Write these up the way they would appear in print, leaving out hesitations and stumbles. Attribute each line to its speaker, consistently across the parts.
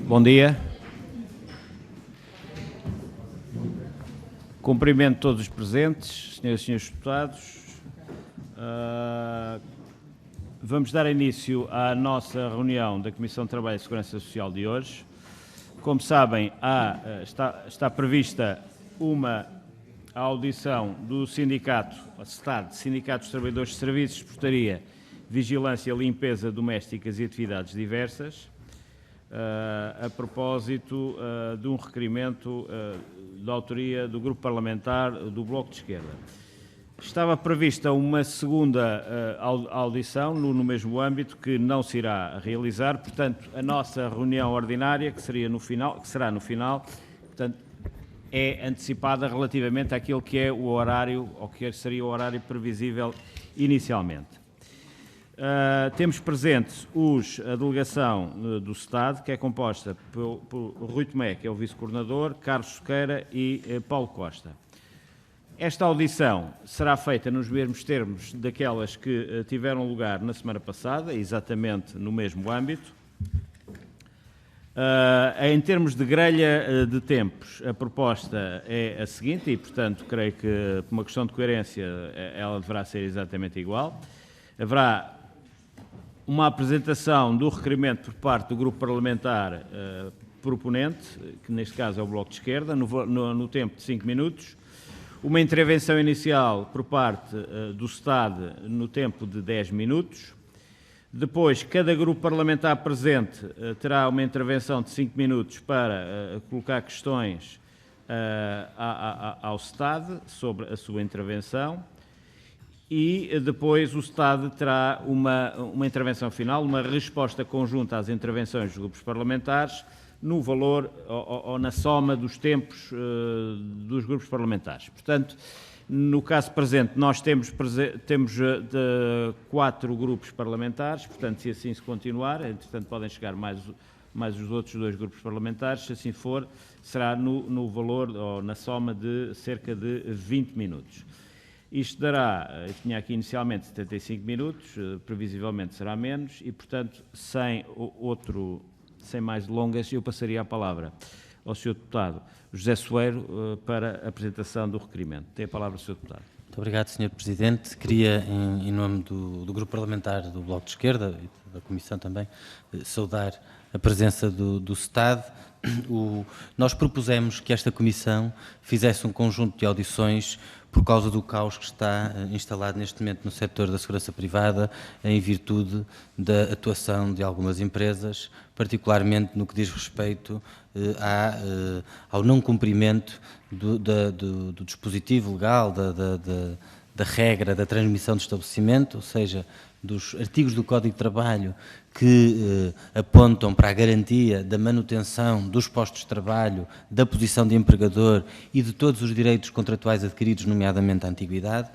Speaker 1: Bom dia. Cumprimento todos os presentes, senhoras e senhores deputados. Vamos dar início à nossa reunião da Comissão de Trabalho e Segurança Social de hoje. Como sabem, está prevista uma audição do Sindicato dos Trabalhadores de Serviços, Portaria, Vigilância, Limpeza Domésticas e Atividades Diversas, a propósito de um requerimento da autoria do Grupo Parlamentar do Bloco de Esquerda. Estava prevista uma segunda audição no mesmo âmbito, que não se irá realizar, portanto, a nossa reunião ordinária, que será no final, portanto, é antecipada relativamente àquilo que é o horário, ou que seria o horário previsível inicialmente. Temos presentes a delegação do Estado, que é composta por Rui Tomé, que é o vice-coordenador, Carlos Sequeira e Paulo Costa. Esta audição será feita nos mesmos termos daquelas que tiveram lugar na semana passada, exatamente no mesmo âmbito. Em termos de grelha de tempos, a proposta é a seguinte e, portanto, creio que, por uma questão de coerência, ela deverá ser exatamente igual. Haverá uma apresentação do requerimento por parte do Grupo Parlamentar proponente, que neste caso é o Bloco de Esquerda, no tempo de 5 minutos. Uma intervenção inicial por parte do Estado no tempo de 10 minutos. Depois, cada grupo parlamentar presente terá uma intervenção de 5 minutos para colocar questões ao Estado sobre a sua intervenção. E depois o Estado terá uma intervenção final, uma resposta conjunta às intervenções dos grupos parlamentares, no valor ou na soma dos tempos dos grupos parlamentares. Portanto, no caso presente, nós temos 4 grupos parlamentares, portanto, se assim se continuar, entretanto podem chegar mais os outros 2 grupos parlamentares, se assim for, será no valor ou na soma de cerca de 20 minutos. Isto dará, eu tinha aqui inicialmente 75 minutos, previsivelmente será menos, e, portanto, sem mais delongas, eu passaria a palavra ao Sr. Deputado José Soeiro para a apresentação do requerimento. Tem a palavra o Sr. Deputado.
Speaker 2: Muito obrigado, Sr. Presidente. Queria, em nome do Grupo Parlamentar do Bloco de Esquerda e da Comissão também, saudar a presença do Estado. Nós propusemos que esta Comissão fizesse um conjunto de audições por causa do caos que está instalado neste momento no setor da segurança privada, em virtude da atuação de algumas empresas, particularmente no que diz respeito ao não cumprimento do dispositivo legal, da regra da transmissão de estabelecimento, ou seja, dos artigos do Código de Trabalho que apontam para a garantia da manutenção dos postos de trabalho, da posição de empregador e de todos os direitos contratuais adquiridos, nomeadamente a antiguidade,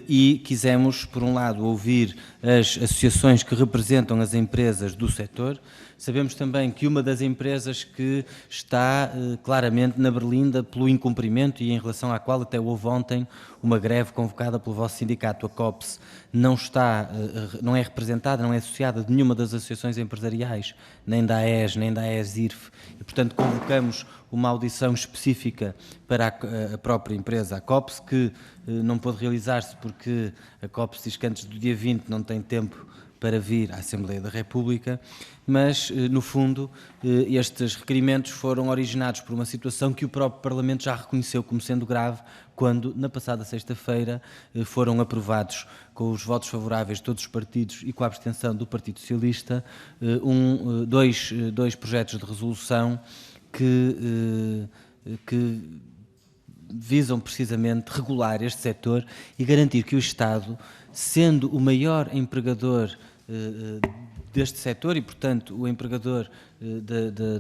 Speaker 2: e quisemos, por um lado, ouvir as associações que representam as empresas do setor. Sabemos também que uma das empresas que está claramente na berlinda pelo incumprimento e em relação à qual até houve ontem uma greve convocada pelo vosso sindicato, a COPS, não é representada, não é associada de nenhuma das associações empresariais, nem da AES, nem da AES-IRF, e, portanto, convocamos uma audição específica para a própria empresa, a COPS, que não pôde realizar-se porque a COPS diz que antes do dia 20 não tem tempo para vir à Assembleia da República, mas, no fundo, estes requerimentos foram originados por uma situação que o próprio Parlamento já reconheceu como sendo grave, quando, na passada sexta-feira, foram aprovados, com os votos favoráveis de todos os partidos e com a abstenção do Partido Socialista, dois projetos de resolução que visam precisamente regular este setor e garantir que o Estado, sendo o maior empregador deste setor e, portanto, o empregador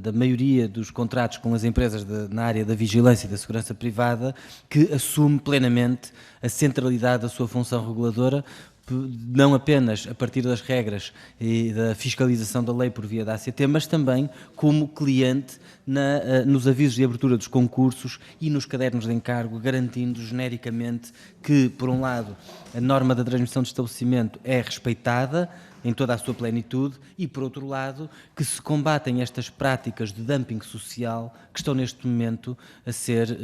Speaker 2: da maioria dos contratos com as empresas na área da vigilância e da segurança privada, que assume plenamente a centralidade da sua função reguladora, não apenas a partir das regras e da fiscalização da lei por via da ACT, mas também como cliente nos avisos de abertura dos concursos e nos cadernos de encargo, garantindo genericamente que, por um lado, a norma da transmissão de estabelecimento é respeitada em toda a sua plenitude e, por outro lado, que se combatem estas práticas de dumping social que estão neste momento a ser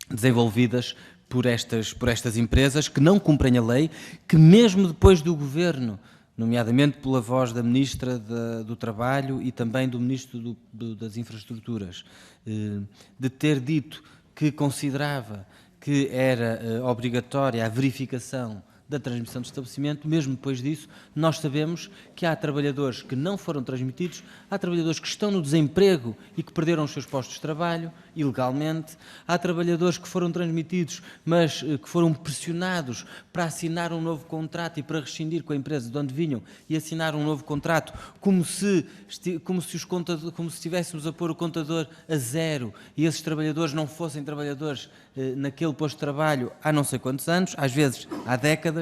Speaker 2: desenvolvidas por estas empresas que não cumprem a lei, que mesmo depois do Governo, nomeadamente pela voz da Ministra do Trabalho e também do Ministro das Infraestruturas, de ter dito que considerava que era obrigatória a verificação da transmissão de estabelecimento, mesmo depois disso, nós sabemos que há trabalhadores que não foram transmitidos, há trabalhadores que estão no desemprego e que perderam os seus postos de trabalho, ilegalmente, há trabalhadores que foram transmitidos, mas que foram pressionados para assinar um novo contrato e para rescindir com a empresa de onde vinham e assinar um novo contrato, como se estivéssemos a pôr o contador a zero e esses trabalhadores não fossem trabalhadores naquele posto de trabalho há não sei quantos anos, às vezes há décadas,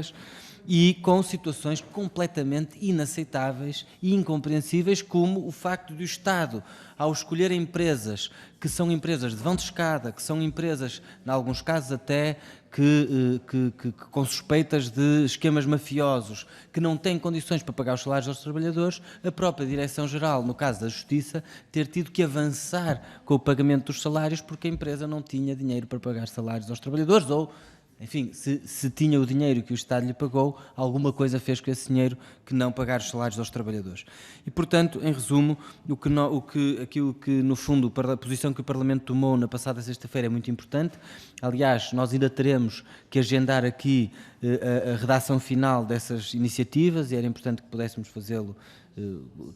Speaker 2: e com situações completamente inaceitáveis e incompreensíveis, como o facto de o Estado, ao escolher empresas que são empresas de vão de escada, que são empresas, em alguns casos até, com suspeitas de esquemas mafiosos, que não têm condições para pagar os salários aos trabalhadores, a própria Direção-Geral, no caso da Justiça, ter tido que avançar com o pagamento dos salários porque a empresa não tinha dinheiro para pagar salários aos trabalhadores ou, enfim, se tinha o dinheiro que o Estado lhe pagou, alguma coisa fez com esse dinheiro que não pagar os salários aos trabalhadores. E, portanto, em resumo, aquilo que, no fundo, a posição que o Parlamento tomou na passada sexta-feira é muito importante. Aliás, nós ainda teremos que agendar aqui a redação final dessas iniciativas e era importante que pudéssemos fazê-lo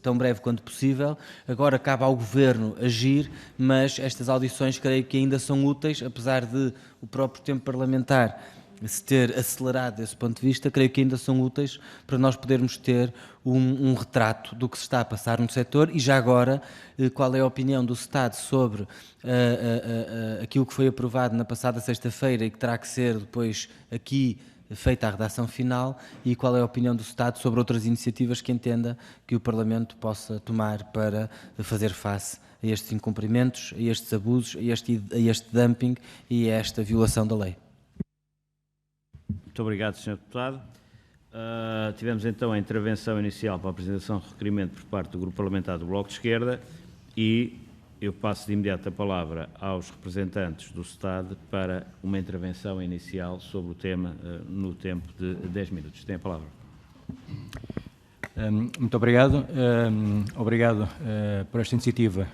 Speaker 2: tão breve quanto possível. Agora cabe ao Governo agir, mas estas audições creio que ainda são úteis, apesar de o próprio tempo parlamentar se ter acelerado desse ponto de vista, creio que ainda são úteis para nós podermos ter um retrato do que se está a passar no setor e já agora qual é a opinião do Estado sobre aquilo que foi aprovado na passada sexta-feira e que terá que ser depois aqui feita a redação final e qual é a opinião do Estado sobre outras iniciativas que entenda que o Parlamento possa tomar para fazer face a estes incumprimentos, a estes abusos, a este dumping e a esta violação da lei.
Speaker 1: Muito obrigado, Sr. Deputado. Tivemos então a intervenção inicial para a apresentação de requerimento por parte do Grupo Parlamentar do Bloco de Esquerda e eu passo de imediato a palavra aos representantes do Estado para uma intervenção inicial sobre o tema no tempo de 10 minutos. Tem a palavra.
Speaker 3: Muito obrigado. Obrigado por esta iniciativa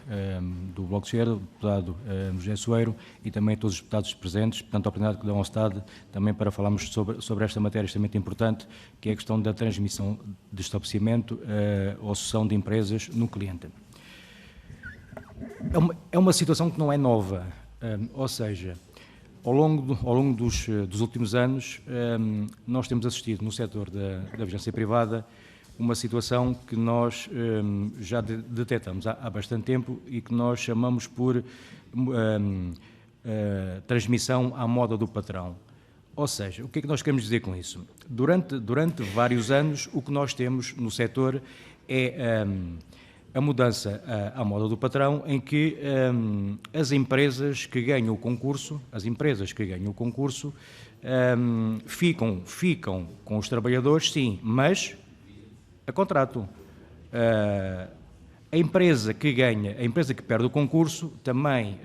Speaker 3: do Bloco de Esquerda, do deputado José Soeiro e também a todos os deputados presentes, portanto, a oportunidade que dão ao Estado também para falarmos sobre esta matéria extremamente importante, que é a questão da transmissão de estabelecimento ou cessão de empresas no cliente. É uma situação que não é nova, ou seja, ao longo dos últimos anos, nós temos assistido no setor da vigilância privada uma situação que nós já detectamos há bastante tempo e que nós chamamos por transmissão à moda do patrão. Ou seja, o que é que nós queremos dizer com isso? Durante vários anos, o que nós temos no setor é a mudança à moda do patrão, em que as empresas que ganham o concurso, ficam com os trabalhadores, sim, mas a contrato. A empresa que perde o concurso, também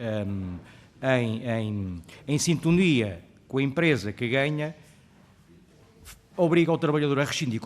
Speaker 3: em sintonia com a empresa que ganha, obriga o trabalhador a rescindir o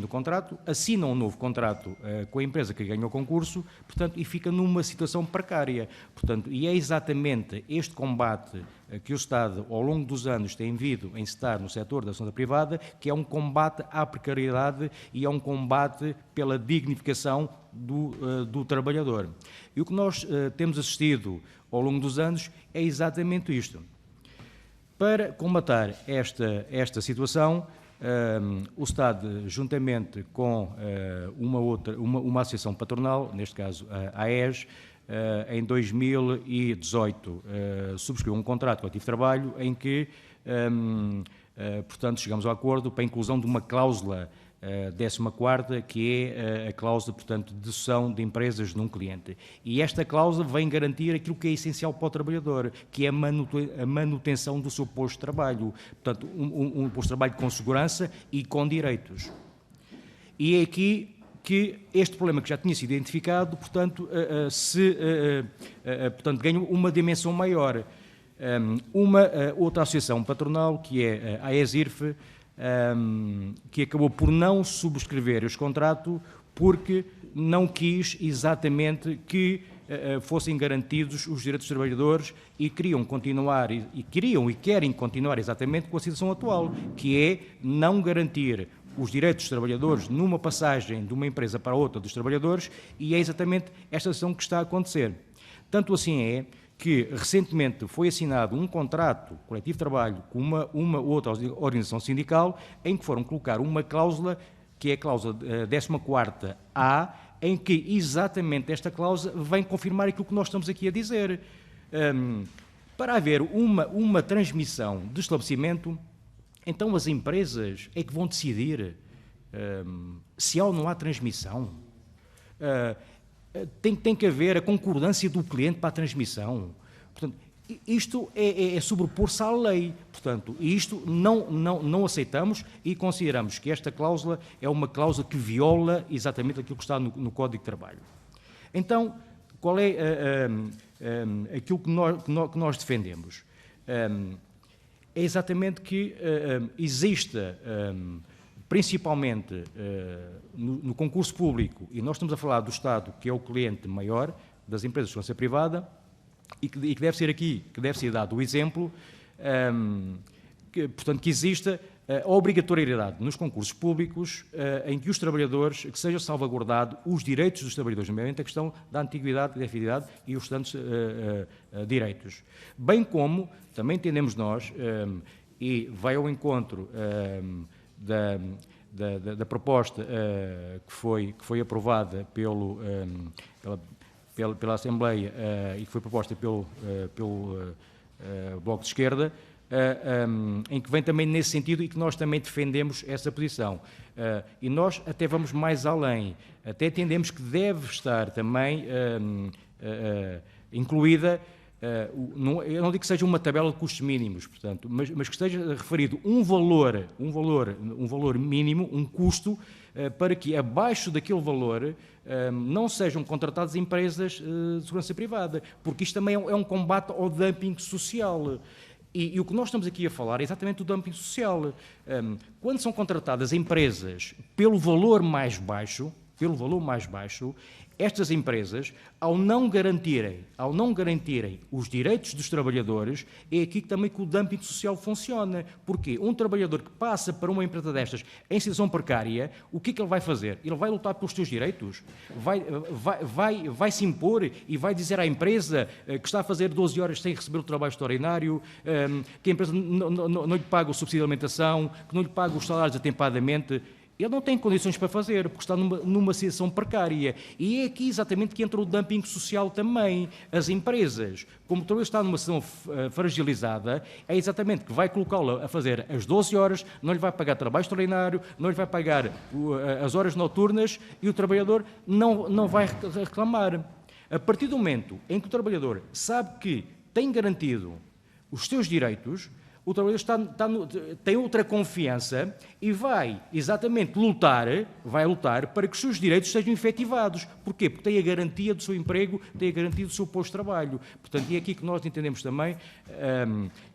Speaker 3: contrato, assina um novo contrato com a empresa que ganha o concurso, portanto, e fica numa situação precária. Portanto, e é exatamente este combate que o Estado, ao longo dos anos, tem vindo a encetar no setor da ação privada, que é um combate à precariedade e é um combate pela dignificação do trabalhador. E o que nós temos assistido ao longo dos anos é exatamente isto. Para combater esta situação, o Estado, juntamente com uma associação patronal, neste caso a AES, em 2018 subscreveu um contrato coletivo de trabalho em que Portanto, chegamos ao acordo para a inclusão de uma cláusula 14ª, que é a cláusula, portanto, de cessão de empresas num cliente. E esta cláusula vem garantir aquilo que é essencial para o trabalhador, que é a manutenção do seu posto de trabalho. Portanto, um posto de trabalho com segurança e com direitos. E é aqui que este problema que já tinha sido identificado, portanto, portanto ganha uma dimensão maior. Uma outra associação patronal, que é a AESIRF, que acabou por não subscrever este contrato porque não quis exatamente que fossem garantidos os direitos dos trabalhadores e queriam continuar, e querem continuar exatamente com a situação atual, que é não garantir os direitos dos trabalhadores numa passagem de uma empresa para outra dos trabalhadores, e é exatamente esta situação que está a acontecer. Tanto assim é que recentemente foi assinado um contrato coletivo de trabalho com uma outra organização sindical, em que foram colocar uma cláusula, que é a cláusula 14ª, em que exatamente esta cláusula vem confirmar aquilo que nós estamos aqui a dizer. Para haver uma transmissão de estabelecimento, então as empresas é que vão decidir se há ou não há transmissão. Tem que haver a concordância do cliente para a transmissão. Portanto, isto é sobrepor-se à lei. Portanto, isto não aceitamos e consideramos que esta cláusula é uma cláusula que viola exatamente aquilo que está no Código de Trabalho. Então, qual é aquilo que nós defendemos? É exatamente que exista, principalmente no concurso público, e nós estamos a falar do Estado, que é o cliente maior das empresas de segurança privada, e que deve ser aqui, que deve ser dado o exemplo, portanto, que exista a obrigatoriedade nos concursos públicos em que os trabalhadores, que seja salvaguardado os direitos dos trabalhadores, nomeadamente a questão da antiguidade, da fidelidade e os restantes direitos. Bem como, também entendemos nós, e vai ao encontro da proposta que foi aprovada pela Assembleia e que foi proposta pelo Bloco de Esquerda, em que vem também nesse sentido e que nós também defendemos essa posição. E nós até vamos mais além, até entendemos que deve estar também incluída, eu não digo que seja uma tabela de custos mínimos, portanto, mas que esteja referido um valor mínimo, um custo, para que abaixo daquele valor não sejam contratadas empresas de segurança privada, porque isto também é um combate ao dumping social. E o que nós estamos aqui a falar é exatamente do dumping social. Quando são contratadas empresas pelo valor mais baixo, estas empresas, ao não garantirem os direitos dos trabalhadores, é aqui também que o dumping social funciona. Porque um trabalhador que passa para uma empresa destas em situação precária, o que é que ele vai fazer? Ele vai lutar pelos seus direitos? Vai se impor e vai dizer à empresa que está a fazer 12 horas sem receber o trabalho extraordinário, que a empresa não lhe paga o subsídio de alimentação, que não lhe paga os salários atempadamente. Ele não tem condições para fazer, porque está numa situação precária. E é aqui exatamente que entra o dumping social também. As empresas, como o trabalhador está numa situação fragilizada, é exatamente que vai colocá-lo a fazer as 12 horas, não lhe vai pagar trabalho extraordinário, não lhe vai pagar as horas noturnas e o trabalhador não vai reclamar. A partir do momento em que o trabalhador sabe que tem garantido os seus direitos, o trabalhador tem outra confiança e vai exatamente lutar para que os seus direitos sejam efetivados. Porquê? Porque tem a garantia do seu emprego, tem a garantia do seu posto de trabalho. Portanto, é aqui que nós entendemos também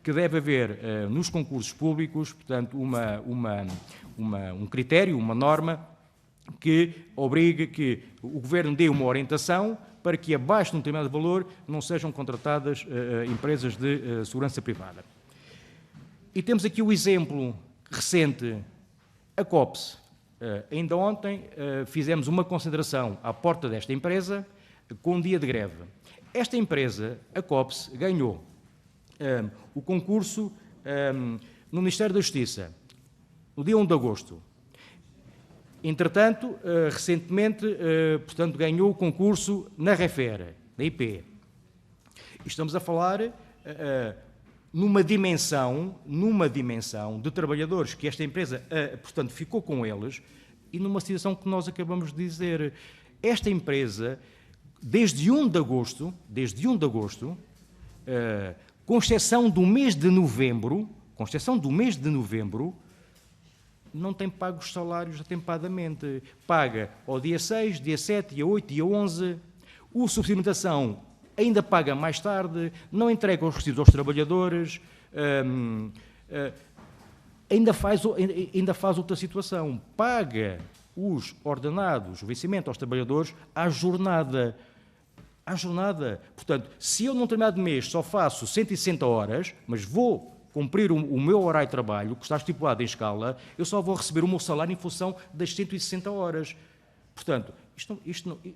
Speaker 3: que deve haver nos concursos públicos, portanto, um critério, uma norma que obrigue que o Governo dê uma orientação para que abaixo de um determinado valor não sejam contratadas empresas de segurança privada. E temos aqui o exemplo recente, a COPS. Ainda ontem fizemos uma concentração à porta desta empresa com um dia de greve. Esta empresa, a COPS, ganhou o concurso no Ministério da Justiça, no dia 1 de agosto. Entretanto, recentemente, portanto, ganhou o concurso na REFER, da IP. E estamos a falar numa dimensão de trabalhadores que esta empresa, portanto, ficou com eles, e numa situação que nós acabamos de dizer. Esta empresa, desde 1 de agosto, com exceção do mês de novembro, não tem pago os salários atempadamente. Paga ao dia 6, dia 7, dia 8, dia 11. O subsídio de alimentação ainda paga mais tarde, não entrega os recibos aos trabalhadores, ainda faz outra situação. Paga os ordenados, o vencimento aos trabalhadores à jornada. Portanto, se eu num determinado mês só faço 160 horas, mas vou cumprir o meu horário de trabalho, que está estipulado em escala, eu só vou receber o meu salário em função das 160 horas. Portanto,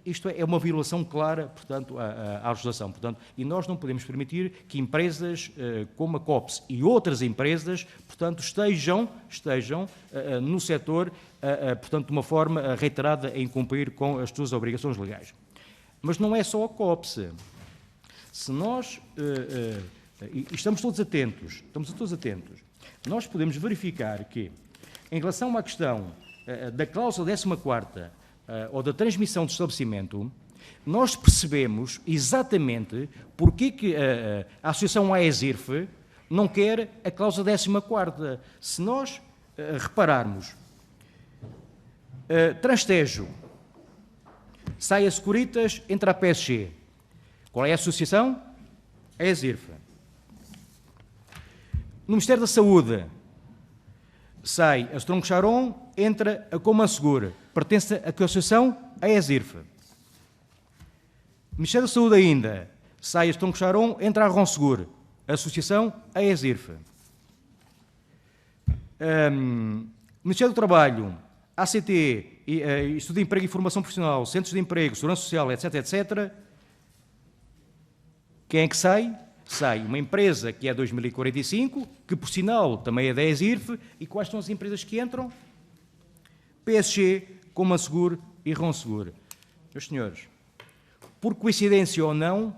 Speaker 3: isto é uma violação clara, portanto, à legislação. Portanto, e nós não podemos permitir que empresas como a COPS e outras empresas, portanto, estejam no setor, portanto, de uma forma reiterada em cumprir com as suas obrigações legais. Mas não é só a COPS. Se nós... e estamos todos atentos, nós podemos verificar que, em relação à questão da cláusula 14ª ou da transmissão do estabelecimento, nós percebemos exatamente porque que a Associação AESIRF não quer a cláusula 14ª. Se nós repararmos, Transtejo, sai a Securitas, entra a PSG. Qual é a associação? É a AESIRF. No Ministério da Saúde, sai a Strong Charon, entra a Comansegur. Pertence a que associação? A AESIRF. Ministério da Saúde ainda, sai a Strong Charon, entra a Ronsegur. Associação? A AESIRF. Ministério do Trabalho, ACT, Instituto de Emprego e Formação Profissional, Centros de Emprego, Segurança Social, etc., etc. Quem é que sai? Sai uma empresa que é 2045, que, por sinal, também é da AESIRF, e quais são as empresas que entram? PSG, Comansegur e Ronsegur. Meus senhores, por coincidência ou não,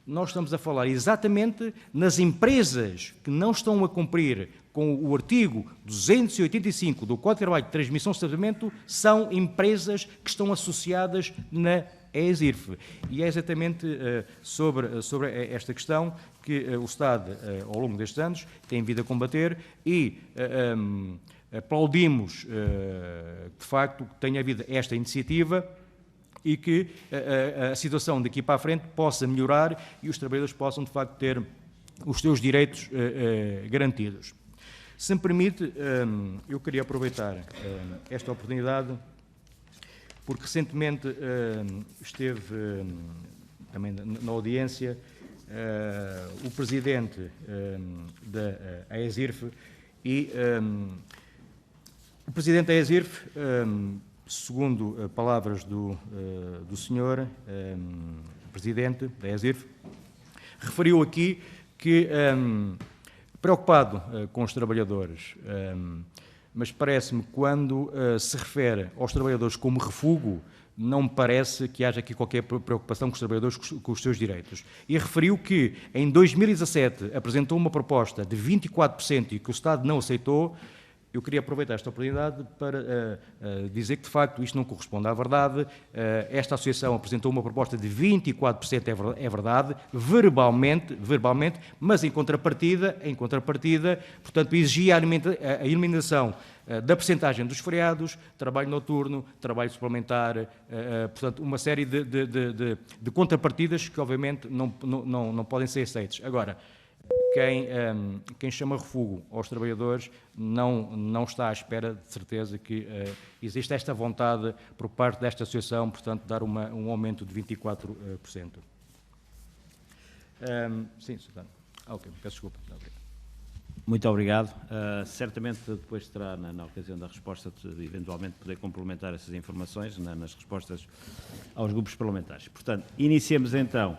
Speaker 3: nós estamos a falar exatamente nas empresas que não estão a cumprir com o artigo 285 do Código de Trabalho de Transmissão e Estabelecimento, são empresas que estão associadas na AESIRF. E é exatamente sobre esta questão que o Estado, ao longo destes anos, tem vindo a combater e aplaudimos, de facto, que tenha havido esta iniciativa e que a situação daqui para a frente possa melhorar e os trabalhadores possam, de facto, ter os seus direitos garantidos. Se me permite, eu queria aproveitar esta oportunidade, porque recentemente esteve também na audiência o presidente da AESIRF e o presidente da AESIRF, segundo palavras do senhor presidente da AESIRF, referiu aqui que, preocupado com os trabalhadores, mas parece-me que quando se refere aos trabalhadores como refúgio, não me parece que haja aqui qualquer preocupação com os trabalhadores com os seus direitos. E referiu que, em 2017, apresentou uma proposta de 24% e que o Estado não aceitou. Eu queria aproveitar esta oportunidade para dizer que, de facto, isto não corresponde à verdade. Esta associação apresentou uma proposta de 24%, é verdade, verbalmente, mas em contrapartida, portanto, exigia a eliminação da percentagem dos feriados, trabalho noturno, trabalho suplementar, portanto, uma série de contrapartidas que, obviamente, não podem ser aceitas. Agora, quem chama refúgio aos trabalhadores não está à espera, de certeza, que existe esta vontade por parte desta associação, portanto, dar um aumento de 24%. Sim, Sr. Ok, peço desculpa.
Speaker 1: Muito obrigado. Certamente depois terá, na ocasião da resposta, de eventualmente poder complementar essas informações nas respostas aos grupos parlamentares. Portanto, iniciemos então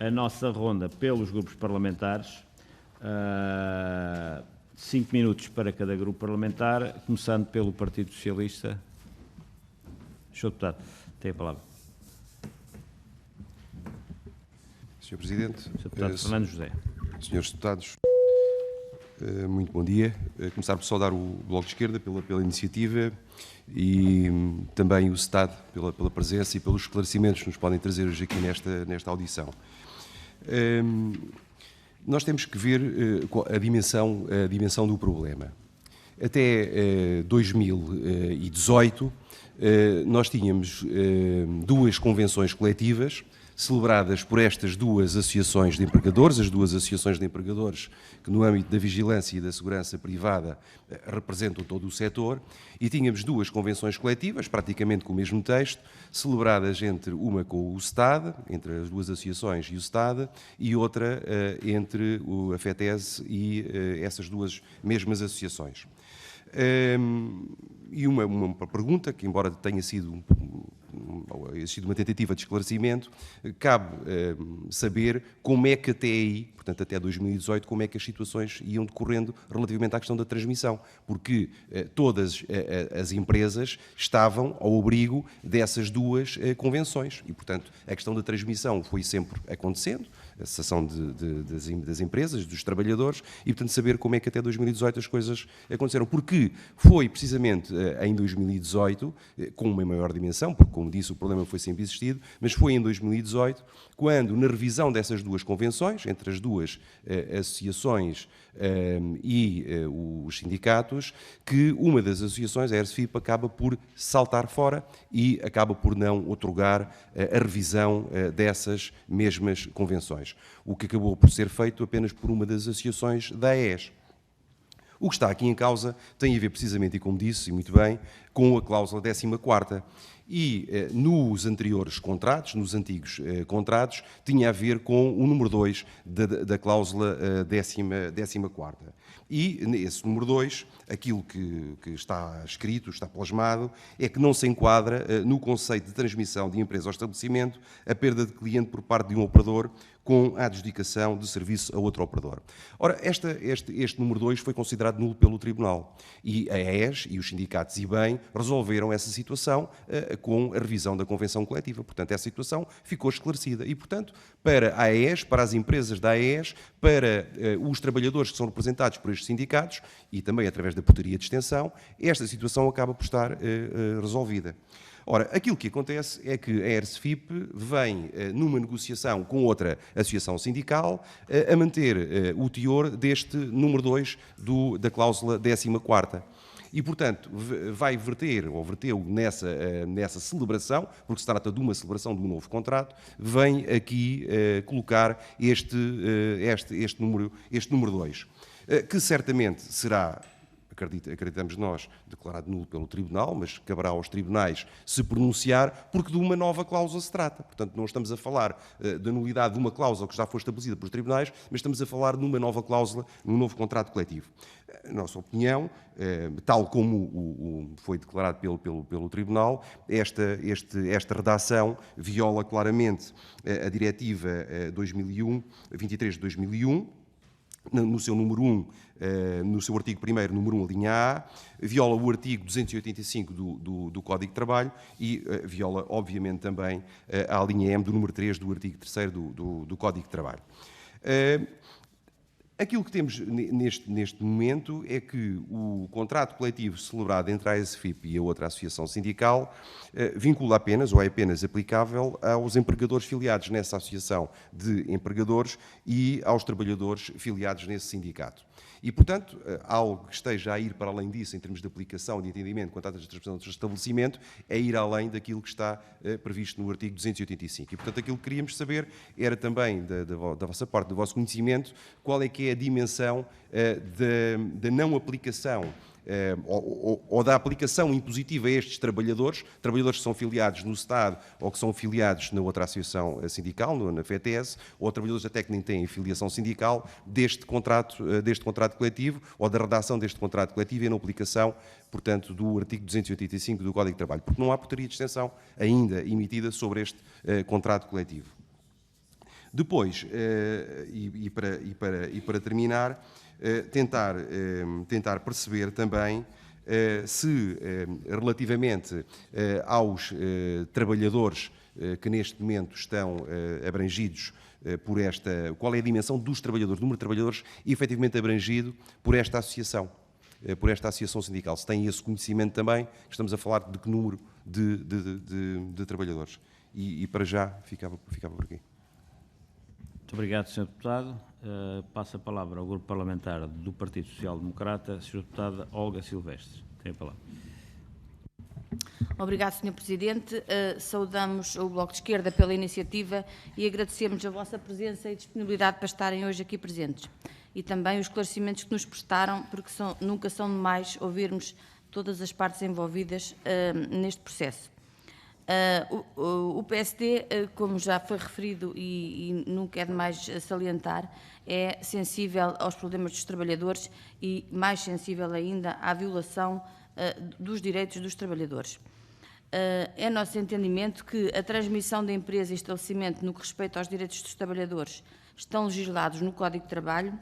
Speaker 1: a nossa ronda pelos grupos parlamentares. 5 minutos para cada grupo parlamentar, começando pelo Partido Socialista. Sr. Deputado, tem a palavra.
Speaker 4: Sr. Presidente,
Speaker 1: Sr. Deputado Fernando José.
Speaker 4: Senhores Deputados, Muito bom dia. Começar por saudar o Bloco de Esquerda pela iniciativa e também o Estado pela presença e pelos esclarecimentos que nos podem trazer hoje aqui nesta audição. Nós temos que ver a dimensão do problema. Até 2018, nós tínhamos duas convenções coletivas celebradas por estas duas associações de empregadores, as duas associações de empregadores que no âmbito da vigilância e da segurança privada representam todo o setor, e tínhamos duas convenções coletivas, praticamente com o mesmo texto, celebradas entre uma com o STAD, entre as duas associações e o STAD, e outra entre a FETES e essas duas mesmas associações. E uma pergunta, que embora tenha sido uma tentativa de esclarecimento, cabe saber como é que até aí, portanto até 2018, como é que as situações iam decorrendo relativamente à questão da transmissão, porque todas as empresas estavam ao abrigo dessas duas convenções e, portanto, a questão da transmissão foi sempre acontecendo, a cessação das empresas, dos trabalhadores, e, portanto, saber como é que até 2018 as coisas aconteceram. Porque foi precisamente em 2018, com uma maior dimensão, porque, como disse, o problema foi sempre existido, mas foi em 2018, quando, na revisão dessas duas convenções, entre as duas associações e os sindicatos, que uma das associações, a ERSFIP, acaba por saltar fora e acaba por não outorgar a revisão dessas mesmas convenções, o que acabou por ser feito apenas por uma das associações da AES. O que está aqui em causa tem a ver precisamente, e como disse, e muito bem, com a cláusula 14ª. E nos anteriores contratos, nos antigos contratos, tinha a ver com o número 2 da cláusula 14ª. E nesse número 2, aquilo que está escrito, está plasmado, é que não se enquadra no conceito de transmissão de empresa ao estabelecimento a perda de cliente por parte de um operador com a adjudicação de serviço a outro operador. Ora, este número 2 foi considerado nulo pelo Tribunal e a AES e os sindicatos, e bem, resolveram essa situação com a revisão da Convenção Coletiva. Portanto, essa situação ficou esclarecida e, portanto, para a AES, para as empresas da AES, para os trabalhadores que são representados por estes sindicatos e também através da portaria de extensão, esta situação acaba por estar resolvida. Ora, aquilo que acontece é que a ERSFIP vem, numa negociação com outra associação sindical, a manter o teor deste número 2 da cláusula 14ª. E, portanto, vai verter, ou verteu nessa celebração, porque se trata de uma celebração de um novo contrato, vem aqui colocar este número 2, que certamente será, acreditamos nós, declarado nulo pelo Tribunal, mas caberá aos tribunais se pronunciar, porque de uma nova cláusula se trata. Portanto, não estamos a falar da nulidade de uma cláusula que já foi estabelecida pelos tribunais, mas estamos a falar de uma nova cláusula, num novo contrato coletivo. Na nossa opinião, tal como foi declarado pelo Tribunal, esta redação viola claramente a Diretiva 23 de 2001, no seu número 1, no seu artigo 1º, número 1, a linha A, viola o artigo 285 do Código de Trabalho e viola, obviamente, também a linha M do número 3 do artigo 3º do Código de Trabalho. Aquilo que temos neste momento é que o contrato coletivo celebrado entre a ESFIP e a outra associação sindical vincula apenas, ou é apenas aplicável, aos empregadores filiados nessa associação de empregadores e aos trabalhadores filiados nesse sindicato. E, portanto, algo que esteja a ir para além disso, em termos de aplicação, de entendimento, quanto à transmissão do estabelecimento, é ir além daquilo que está previsto no artigo 285. E, portanto, aquilo que queríamos saber era também, da vossa parte, do vosso conhecimento, qual é que é a dimensão da não aplicação ou da aplicação impositiva a estes trabalhadores que são filiados no Estado ou que são filiados na outra associação sindical, na FETES, ou trabalhadores até que nem têm filiação sindical, deste contrato coletivo ou da redação deste contrato coletivo e na aplicação, portanto, do artigo 285 do Código de Trabalho, porque não há portaria de extensão ainda emitida sobre este contrato coletivo. Depois, para terminar, tentar perceber também se, relativamente aos trabalhadores que neste momento estão abrangidos qual é a dimensão dos trabalhadores, do número de trabalhadores efetivamente abrangido por esta associação sindical. Se têm esse conhecimento também, estamos a falar de que número de trabalhadores. E para já ficava por aqui.
Speaker 1: Muito obrigado, Sr. Deputado. Passo a palavra ao Grupo Parlamentar do Partido Social Democrata, Sra. Deputada Olga Silvestre. Tem a palavra.
Speaker 5: Obrigado, Sr. Presidente. Saudamos o Bloco de Esquerda pela iniciativa e agradecemos a vossa presença e disponibilidade para estarem hoje aqui presentes. E também os esclarecimentos que nos prestaram, porque nunca são demais ouvirmos todas as partes envolvidas neste processo. O PSD, como já foi referido e nunca é demais salientar, é sensível aos problemas dos trabalhadores e mais sensível ainda à violação dos direitos dos trabalhadores. É nosso entendimento que a transmissão da empresa e estabelecimento no que respeita aos direitos dos trabalhadores estão legislados no Código de Trabalho.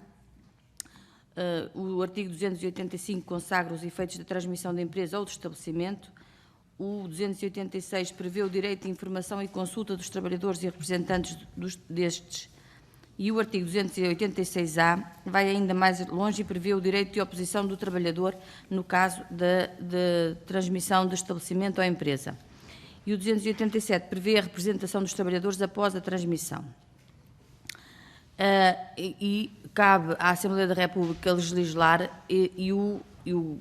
Speaker 5: O artigo 285 consagra os efeitos da transmissão da empresa ou do estabelecimento. O 286 prevê o direito de informação e consulta dos trabalhadores e representantes destes. E o artigo 286-A vai ainda mais longe e prevê o direito de oposição do trabalhador no caso de transmissão do estabelecimento ou empresa. E o 287 prevê a representação dos trabalhadores após a transmissão. E cabe à Assembleia da República legislar e o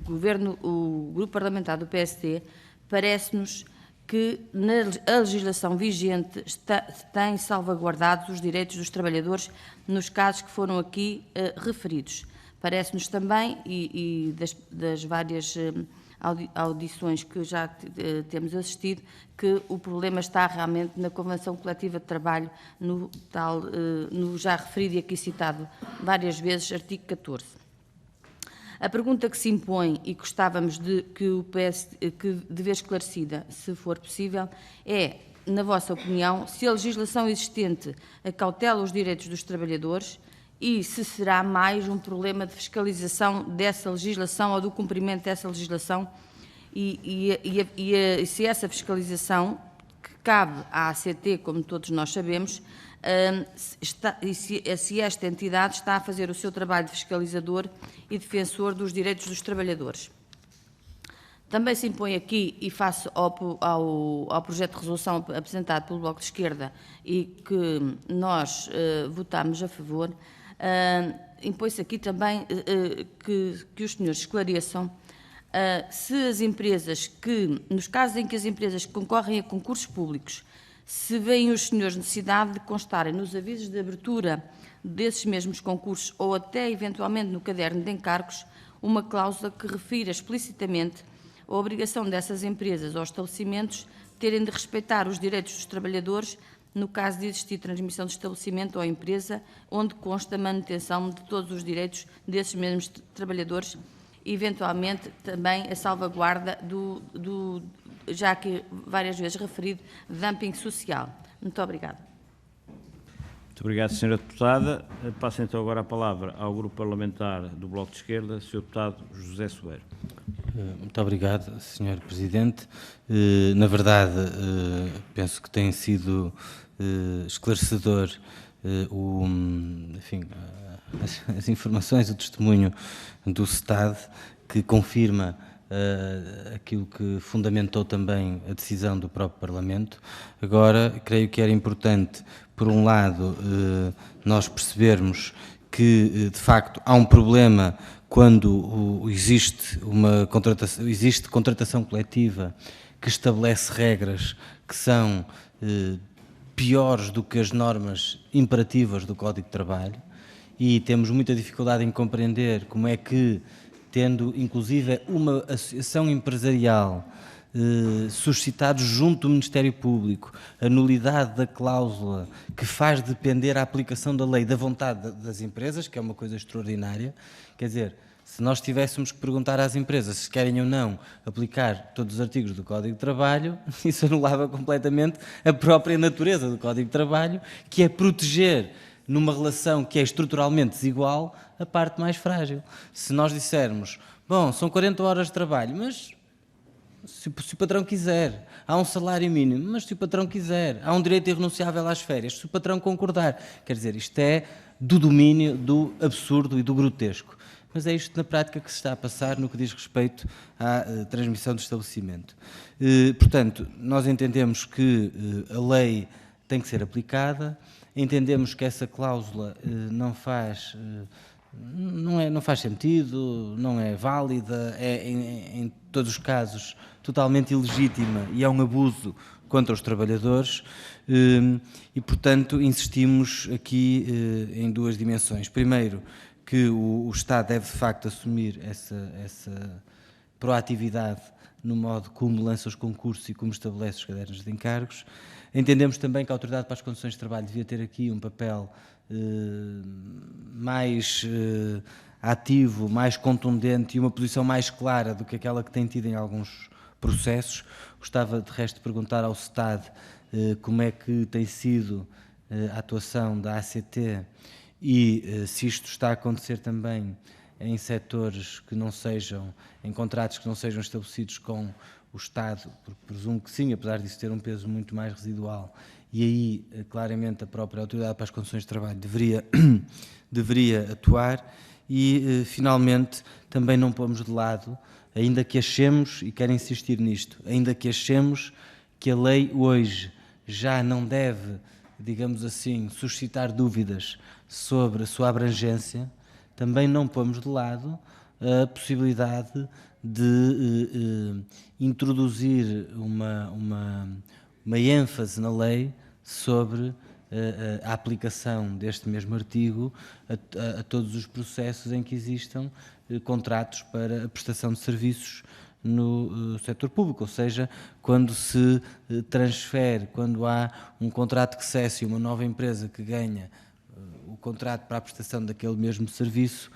Speaker 5: Governo, o Grupo Parlamentar do PSD, parece-nos que a legislação vigente tem salvaguardado os direitos dos trabalhadores nos casos que foram aqui referidos. Parece-nos também, e das várias audições que já temos assistido, que o problema está realmente na Convenção Coletiva de Trabalho, no já referido e aqui citado várias vezes, artigo 14. A pergunta que se impõe e gostávamos que de ver esclarecida, se for possível, é, na vossa opinião, se a legislação existente acautela os direitos dos trabalhadores e se será mais um problema de fiscalização dessa legislação ou do cumprimento dessa legislação e se essa fiscalização, que cabe à ACT, como todos nós sabemos, se esta entidade está a fazer o seu trabalho de fiscalizador e defensor dos direitos dos trabalhadores. Também se impõe aqui, e face ao projeto de resolução apresentado pelo Bloco de Esquerda e que nós votámos a favor, impõe-se aqui também que os senhores esclareçam se as empresas nos casos em que as empresas que concorrem a concursos públicos, se veem os senhores necessidade de constarem nos avisos de abertura desses mesmos concursos ou até eventualmente no caderno de encargos uma cláusula que refira explicitamente a obrigação dessas empresas ou estabelecimentos terem de respeitar os direitos dos trabalhadores no caso de existir transmissão de estabelecimento ou empresa onde consta a manutenção de todos os direitos desses mesmos trabalhadores e eventualmente também a salvaguarda do já que várias vezes referido, dumping social. Muito obrigada.
Speaker 1: Muito obrigado, Sra. Deputada. Passo então agora a palavra ao Grupo Parlamentar do Bloco de Esquerda, Sr. Deputado José Soeiro.
Speaker 2: Muito obrigado, Sr. Presidente. Na verdade, penso que tem sido esclarecedor as informações, o testemunho do Estado, que confirma aquilo que fundamentou também a decisão do próprio Parlamento. Agora, creio que era importante, por um lado, nós percebermos que, de facto, há um problema quando existe contratação coletiva que estabelece regras que são piores do que as normas imperativas do Código de Trabalho, e temos muita dificuldade em compreender como é que, tendo inclusive uma associação empresarial suscitado junto do Ministério Público a nulidade da cláusula que faz depender a aplicação da lei da vontade das empresas, que é uma coisa extraordinária. Quer dizer, se nós tivéssemos que perguntar às empresas se querem ou não aplicar todos os artigos do Código de Trabalho, isso anulava completamente a própria natureza do Código de Trabalho, que é proteger, numa relação que é estruturalmente desigual, a parte mais frágil. Se nós dissermos, bom, são 40 horas de trabalho, mas se o patrão quiser. Há um salário mínimo, mas se o patrão quiser. Há um direito irrenunciável às férias, se o patrão concordar. Quer dizer, isto é do domínio do absurdo e do grotesco. Mas é isto na prática que se está a passar no que diz respeito à transmissão do estabelecimento. Portanto, nós entendemos que a lei tem que ser aplicada, entendemos que essa cláusula não faz sentido, não é válida, é em todos os casos totalmente ilegítima e é um abuso contra os trabalhadores e, portanto, insistimos aqui em duas dimensões. Primeiro, que o Estado deve, de facto, assumir essa proatividade no modo como lança os concursos e como estabelece os cadernos de encargos. Entendemos também que a Autoridade para as Condições de Trabalho devia ter aqui um papel mais ativo, mais contundente e uma posição mais clara do que aquela que tem tido em alguns processos. Gostava, de resto, de perguntar ao Estado como é que tem sido a atuação da ACT e se isto está a acontecer também em setores que não sejam, em contratos que não sejam estabelecidos com o Estado, porque presumo que sim, apesar disso ter um peso muito mais residual, e aí claramente a própria Autoridade para as Condições de Trabalho deveria atuar. E finalmente também não pomos de lado, ainda que achemos, e quero insistir nisto, ainda que achemos que a lei hoje já não deve, digamos assim, suscitar dúvidas sobre a sua abrangência, também não pomos de lado a possibilidade de introduzir uma ênfase na lei sobre a aplicação deste mesmo artigo a todos os processos em que existam contratos para a prestação de serviços no setor público, ou seja, quando se transfere, quando há um contrato que cesse e uma nova empresa que ganha o contrato para a prestação daquele mesmo serviço,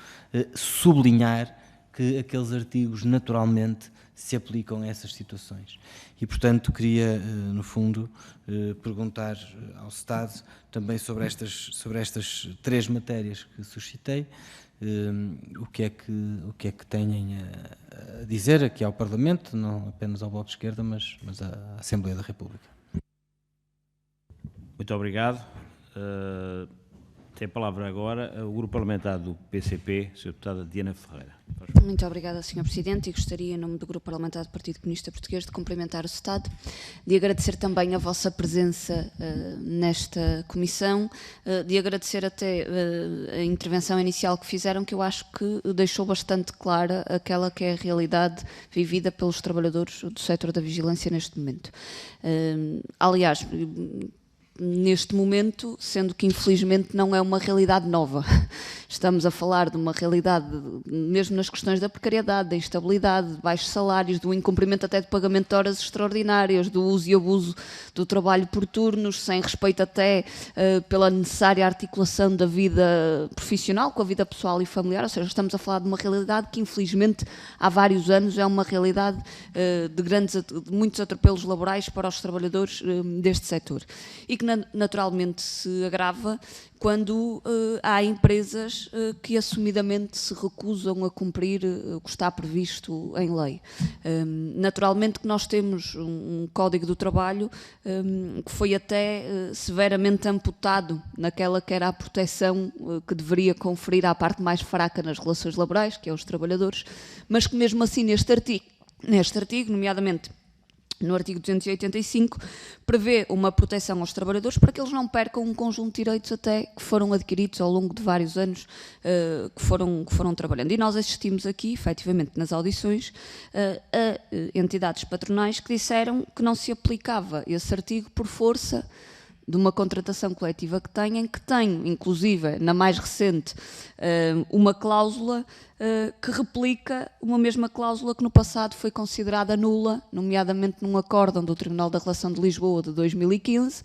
Speaker 2: sublinhar que aqueles artigos naturalmente se aplicam a essas situações. E, portanto, queria, no fundo, perguntar ao Estado também sobre estas três matérias que suscitei, o que é que têm a dizer aqui ao Parlamento, não apenas ao Bloco de Esquerda, mas à Assembleia da República.
Speaker 1: Muito obrigado. Tem a palavra agora o Grupo Parlamentar do PCP, Sra. Deputada Diana Ferreira.
Speaker 6: Muito obrigada, Sr. Presidente, e gostaria, em nome do Grupo Parlamentar do Partido Comunista Português, de cumprimentar o Estado, de agradecer também a vossa presença nesta comissão, de agradecer até a intervenção inicial que fizeram, que eu acho que deixou bastante clara aquela que é a realidade vivida pelos trabalhadores do setor da vigilância neste momento. Aliás, neste momento, sendo que infelizmente não é uma realidade nova. Estamos a falar de uma realidade, mesmo nas questões da precariedade, da instabilidade, de baixos salários, do incumprimento até de pagamento de horas extraordinárias, do uso e abuso do trabalho por turnos, sem respeito até pela necessária articulação da vida profissional com a vida pessoal e familiar, ou seja, estamos a falar de uma realidade que infelizmente há vários anos é uma realidade de muitos atropelos laborais para os trabalhadores deste setor. E que naturalmente se agrava quando há empresas que assumidamente se recusam a cumprir o que está previsto em lei. Naturalmente que nós temos um Código do Trabalho que foi até severamente amputado naquela que era a proteção que deveria conferir à parte mais fraca nas relações laborais, que é os trabalhadores, mas que mesmo assim neste artigo, nomeadamente no artigo 285, prevê uma proteção aos trabalhadores para que eles não percam um conjunto de direitos até que foram adquiridos ao longo de vários anos que foram trabalhando. E nós assistimos aqui, efetivamente, nas audições, a entidades patronais que disseram que não se aplicava esse artigo por força de uma contratação coletiva que tem, inclusive, na mais recente, uma cláusula que replica uma mesma cláusula que no passado foi considerada nula, nomeadamente num acórdão do Tribunal da Relação de Lisboa de 2015,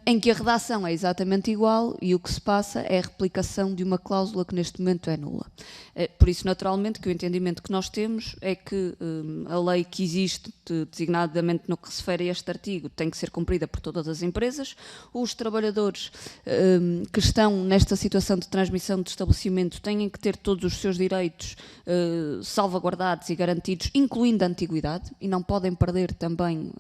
Speaker 6: em que a redação é exatamente igual e o que se passa é a replicação de uma cláusula que neste momento é nula. Por isso, naturalmente, que o entendimento que nós temos é que a lei que existe, designadamente no que se refere a este artigo, tem que ser cumprida por todas as empresas. Os trabalhadores que estão nesta situação de transmissão de estabelecimento têm que ter todos os seus seus direitos salvaguardados e garantidos, incluindo a antiguidade, e não podem perder também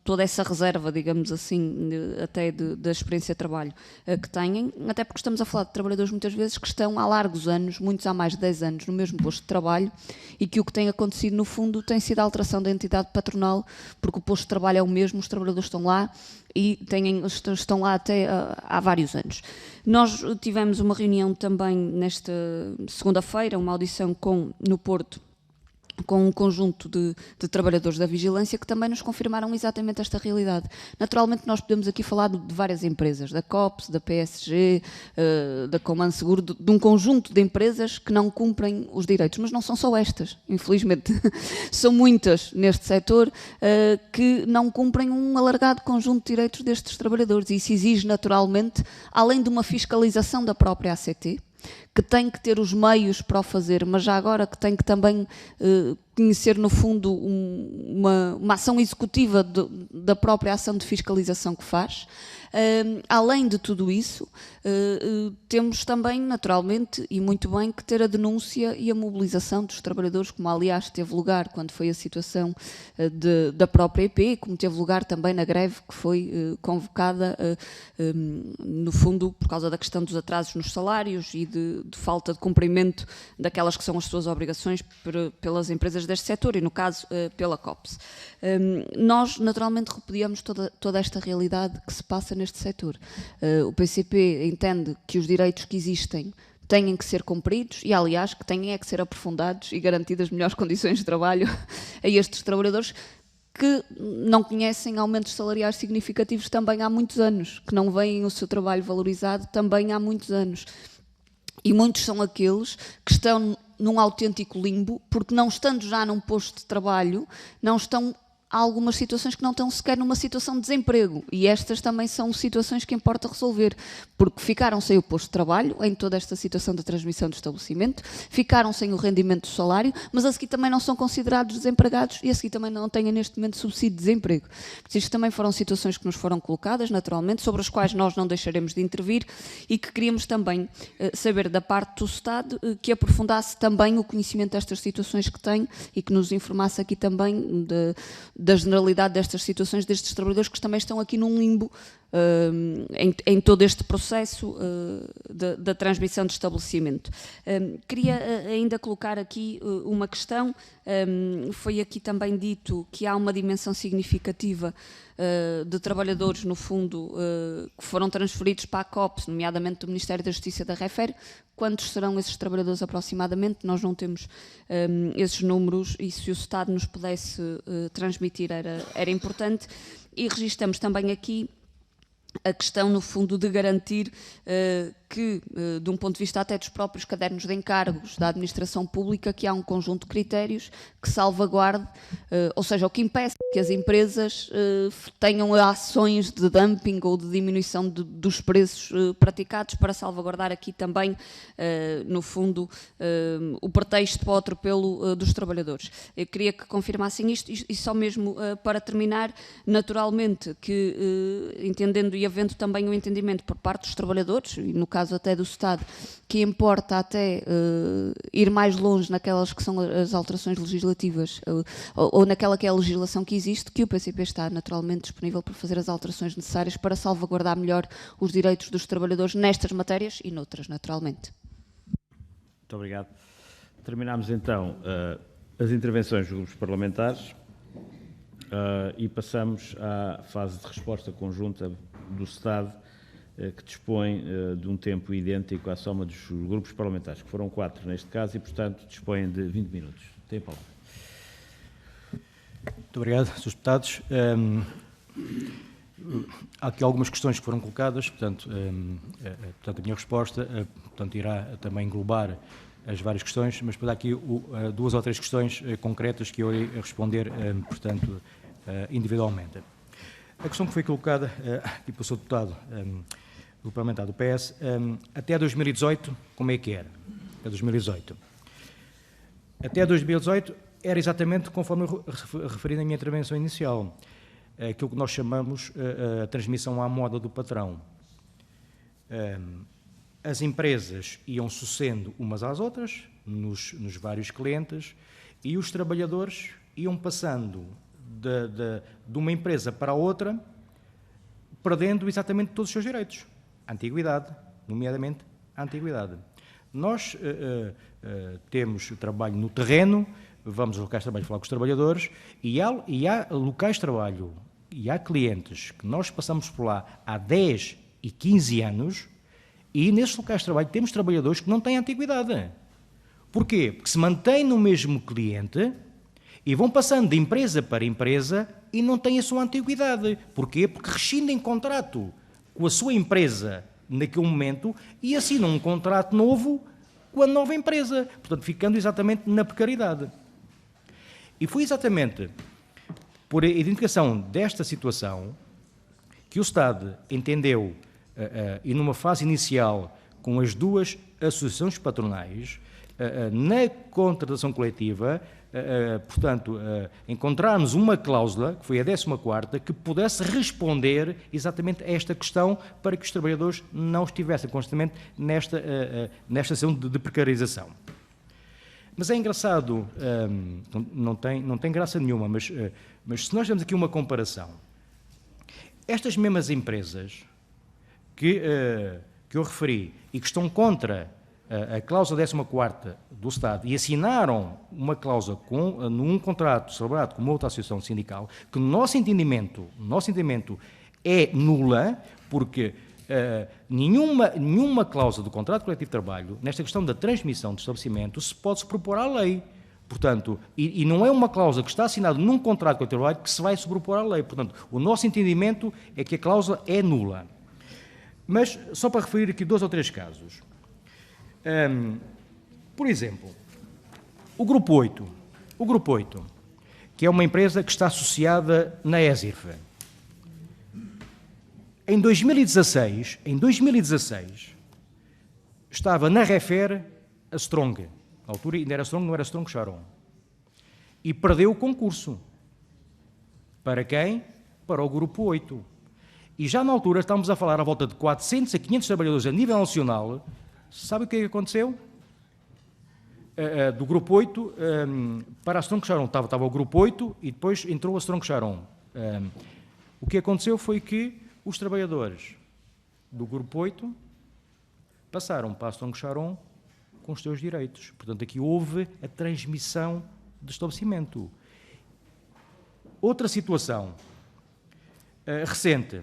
Speaker 6: toda essa reserva, digamos assim, até da experiência de trabalho que têm, até porque estamos a falar de trabalhadores muitas vezes que estão há largos anos, muitos há mais de 10 anos, no mesmo posto de trabalho, e que o que tem acontecido, no fundo, tem sido a alteração da entidade patronal, porque o posto de trabalho é o mesmo, os trabalhadores estão lá e estão lá até há vários anos. Nós tivemos uma reunião também nesta segunda-feira, uma audição no Porto, com um conjunto de trabalhadores da vigilância que também nos confirmaram exatamente esta realidade. Naturalmente nós podemos aqui falar de várias empresas, da COPS, da PSG, da Coman Seguro, de um conjunto de empresas que não cumprem os direitos, mas não são só estas, infelizmente. São muitas neste setor que não cumprem um alargado conjunto de direitos destes trabalhadores, e isso exige naturalmente, além de uma fiscalização da própria ACT, que tem que ter os meios para o fazer, mas já agora que tem que também conhecer, no fundo, uma ação executiva da própria ação de fiscalização que faz. Além de tudo isso, temos também, naturalmente, e muito bem, que ter a denúncia e a mobilização dos trabalhadores, como aliás teve lugar quando foi a situação da própria EP, como teve lugar também na greve que foi convocada, no fundo, por causa da questão dos atrasos nos salários e de falta de cumprimento daquelas que são as suas obrigações pelas empresas deste setor, e no caso pela COPS. Nós, naturalmente, repudiamos toda esta realidade que se passa neste setor. O PCP entende que os direitos que existem têm que ser cumpridos e, aliás, que têm que ser aprofundados e garantidas melhores condições de trabalho a estes trabalhadores que não conhecem aumentos salariais significativos também há muitos anos, que não veem o seu trabalho valorizado também há muitos anos. E muitos são aqueles que estão num autêntico limbo, porque não estando já num posto de trabalho, não estão... Há algumas situações que não estão sequer numa situação de desemprego, e estas também são situações que importa resolver, porque ficaram sem o posto de trabalho em toda esta situação da transmissão do estabelecimento, ficaram sem o rendimento do salário, mas a seguir também não são considerados desempregados e a seguir também não têm neste momento subsídio de desemprego. Porque isto também foram situações que nos foram colocadas, naturalmente, sobre as quais nós não deixaremos de intervir, e que queríamos também saber da parte do Estado que aprofundasse também o conhecimento destas situações que tem e que nos informasse aqui também da generalidade destas situações, destes trabalhadores que também estão aqui num limbo em todo este processo da transmissão de estabelecimento. Queria ainda colocar aqui uma questão. Foi aqui também dito que há uma dimensão significativa de trabalhadores, no fundo, que foram transferidos para a COPS, nomeadamente do Ministério da Justiça da REFER. Quantos serão esses trabalhadores aproximadamente? Nós não temos esses números, e se o Estado nos pudesse transmitir era importante. E registramos também aqui a questão, no fundo, de garantir que, de um ponto de vista até dos próprios cadernos de encargos da administração pública, que há um conjunto de critérios que salvaguarde, ou seja, o que impeça que as empresas tenham ações de dumping ou de diminuição dos preços praticados, para salvaguardar aqui também, no fundo, o pretexto para o atropelo dos trabalhadores. Eu queria que confirmassem isto, e só mesmo para terminar, naturalmente, que entendendo e havendo também o entendimento por parte dos trabalhadores, e no caso até do Estado, que importa até ir mais longe naquelas que são as alterações legislativas ou naquela que é a legislação que existe, que o PCP está naturalmente disponível para fazer as alterações necessárias para salvaguardar melhor os direitos dos trabalhadores nestas matérias e noutras, naturalmente.
Speaker 1: Muito obrigado. Terminamos então as intervenções dos grupos parlamentares e passamos à fase de resposta conjunta do Estado, que dispõe de um tempo idêntico à soma dos grupos parlamentares, que foram 4 neste caso, e, portanto, dispõem de 20 minutos. Tem a palavra.
Speaker 3: Muito obrigado, Srs. Deputados. Há aqui algumas questões que foram colocadas, portanto, a minha resposta irá também englobar as várias questões, mas depois há aqui 2 ou 3 questões concretas que eu irei responder, portanto, individualmente. A questão que foi colocada aqui pelo Sr. Deputado do Parlamentar do PS, até 2018, como é que era? Até 2018. Até 2018 era exatamente conforme eu referi na minha intervenção inicial, aquilo que nós chamamos a transmissão à moda do patrão. as empresas iam sucedendo umas às outras, nos vários clientes, e os trabalhadores iam passando de uma empresa para a outra, perdendo exatamente todos os seus direitos. A antiguidade, nomeadamente a antiguidade. Nós temos trabalho no terreno, vamos aos locais de trabalho falar com os trabalhadores, e há locais de trabalho, e há clientes que nós passamos por lá há 10 e 15 anos, e nesses locais de trabalho temos trabalhadores que não têm antiguidade. Porquê? Porque se mantêm no mesmo cliente e vão passando de empresa para empresa e não têm a sua antiguidade. Porquê? Porque rescindem contrato com a sua empresa naquele momento e assinam um contrato novo com a nova empresa. Portanto, ficando exatamente na precariedade. E foi exatamente por a identificação desta situação que o Estado entendeu, e numa fase inicial, com as duas associações patronais, na contratação coletiva, portanto, encontrarmos uma cláusula, que foi a 14ª, que pudesse responder exatamente a esta questão para que os trabalhadores não estivessem constantemente nesta situação de precarização. Mas é engraçado, não tem graça nenhuma, mas se nós temos aqui uma comparação, estas mesmas empresas que eu referi e que estão contra a cláusula 14ª do Estado e assinaram uma cláusula num contrato celebrado com uma outra associação sindical, que no nosso entendimento é nula, porque nenhuma cláusula do contrato coletivo de trabalho, nesta questão da transmissão de estabelecimento, se pode sobrepor à lei. Portanto, e não é uma cláusula que está assinada num contrato coletivo de trabalho que se vai sobrepor à lei. Portanto, o nosso entendimento é que a cláusula é nula. Mas, só para referir aqui 2 ou 3 casos. Por exemplo, o Grupo 8, que é uma empresa que está associada na ESIRF. Em 2016, estava na Refer a Strong. Na altura ainda era Strong, não era Strong Charon. E perdeu o concurso. Para quem? Para o Grupo 8. E já na altura estamos a falar à volta de 400 a 500 trabalhadores a nível nacional. Sabe o que é que aconteceu? Do Grupo 8 para a Strong Charon. Estava o Grupo 8 e depois entrou a Strong Charon. O que aconteceu foi que os trabalhadores do Grupo 8 passaram para a Strong Charon com os seus direitos. Portanto, aqui houve a transmissão do estabelecimento. Outra situação recente,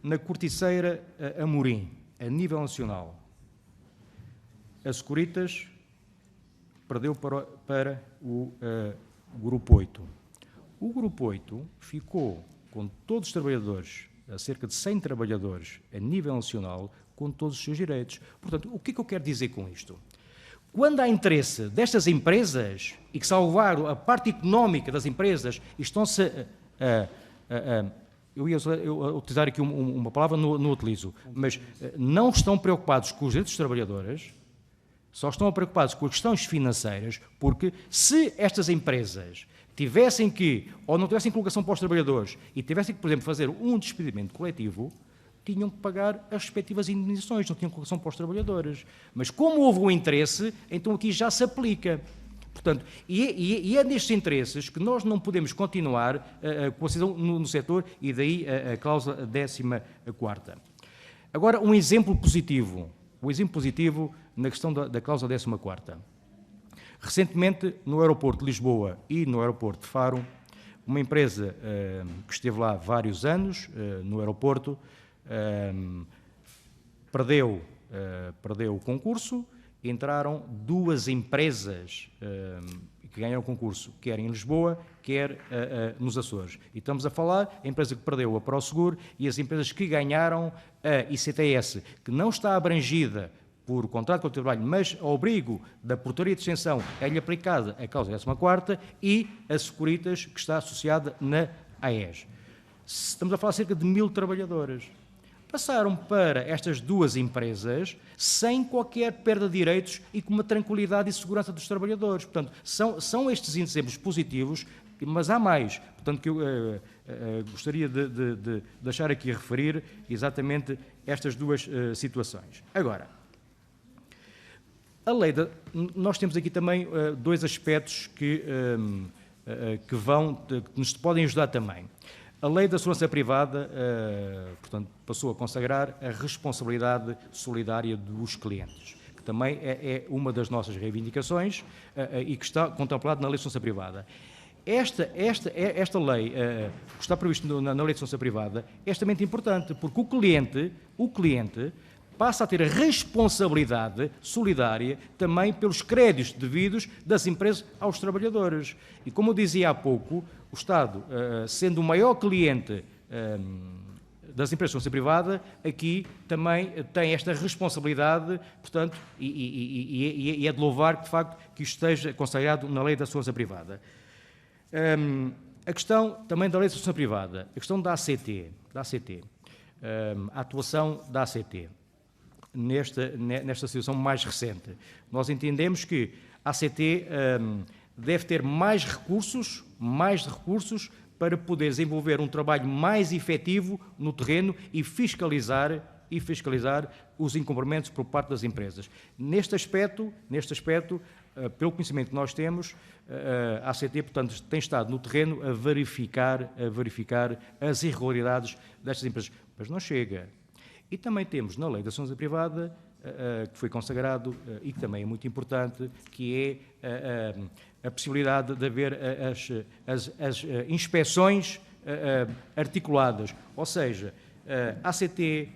Speaker 3: na Corticeira Amorim, a nível nacional, a Securitas perdeu para o Grupo 8. O Grupo 8 ficou com todos os trabalhadores, cerca de 100 trabalhadores a nível nacional, com todos os seus direitos. Portanto, o que é que eu quero dizer com isto? Quando há interesse destas empresas e que salvar a parte económica das empresas e estão-se eu ia utilizar aqui uma palavra, não utilizo, mas não estão preocupados com os direitos dos trabalhadores, só estão preocupados com as questões financeiras, porque se estas empresas tivessem que, ou não tivessem colocação para os trabalhadores e tivessem que, por exemplo, fazer um despedimento coletivo, tinham que pagar as respectivas indenizações, não tinham colocação para os trabalhadores. Mas como houve um interesse, então aqui já se aplica. Portanto, e é nestes interesses que nós não podemos continuar com a decisão no setor e daí a cláusula 14ª. Agora, um exemplo positivo na questão da cláusula 14ª. Recentemente, no aeroporto de Lisboa e no aeroporto de Faro, uma empresa que esteve lá vários anos, no aeroporto, perdeu o concurso, entraram 2 empresas que ganharam o concurso, quer em Lisboa, quer nos Açores. E estamos a falar, a empresa que perdeu a ProSeguro e as empresas que ganharam a ICTS, que não está abrangida por contrato coletivo de trabalho, mas ao abrigo da portaria de extensão é-lhe aplicada a cláusula 14ª e a Securitas, que está associada na AES. Estamos a falar de cerca de 1000 trabalhadores. passaram para estas duas empresas sem qualquer perda de direitos e com uma tranquilidade e segurança dos trabalhadores. Portanto, são estes exemplos positivos, mas há mais. Portanto, que eu gostaria de deixar aqui a referir exatamente estas duas situações. Agora, a lei nós temos aqui também dois aspectos que nos podem ajudar também. A lei da segurança privada, portanto, passou a consagrar a responsabilidade solidária dos clientes, que também é uma das nossas reivindicações e que está contemplado na lei de segurança privada. Esta lei, que está previsto na lei de segurança privada, é extremamente importante, porque o cliente passa a ter a responsabilidade solidária também pelos créditos devidos das empresas aos trabalhadores. E como eu dizia há pouco, o Estado, sendo o maior cliente das empresas de segurança privada, aqui também tem esta responsabilidade, portanto, e é de louvar que, de facto, que isto esteja consagrado na lei da segurança privada. A questão também da lei da segurança privada, a questão da ACT, a atuação da ACT. Nesta situação mais recente. Nós entendemos que a ACT deve ter mais recursos para poder desenvolver um trabalho mais efetivo no terreno e fiscalizar os incumprimentos por parte das empresas. Neste aspecto, pelo conhecimento que nós temos, a ACT, portanto, tem estado no terreno a verificar as irregularidades destas empresas. Mas não chega. E também temos na lei da segurança privada, que foi consagrado e que também é muito importante, que é a possibilidade de haver as inspeções articuladas, ou seja, a ACT,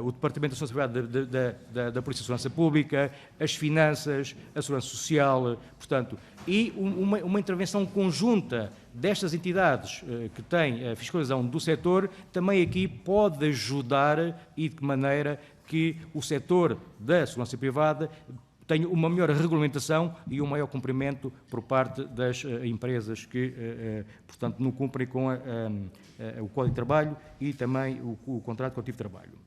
Speaker 3: o Departamento da Segurança Privada da Polícia de Segurança Pública, as finanças, a Segurança Social, portanto, e uma intervenção conjunta destas entidades que têm a fiscalização do setor, também aqui pode ajudar e de que maneira que o setor da segurança privada tenha uma melhor regulamentação e um maior cumprimento por parte das empresas que, portanto, não cumprem com o Código de Trabalho e também o Contrato Coletivo de Trabalho.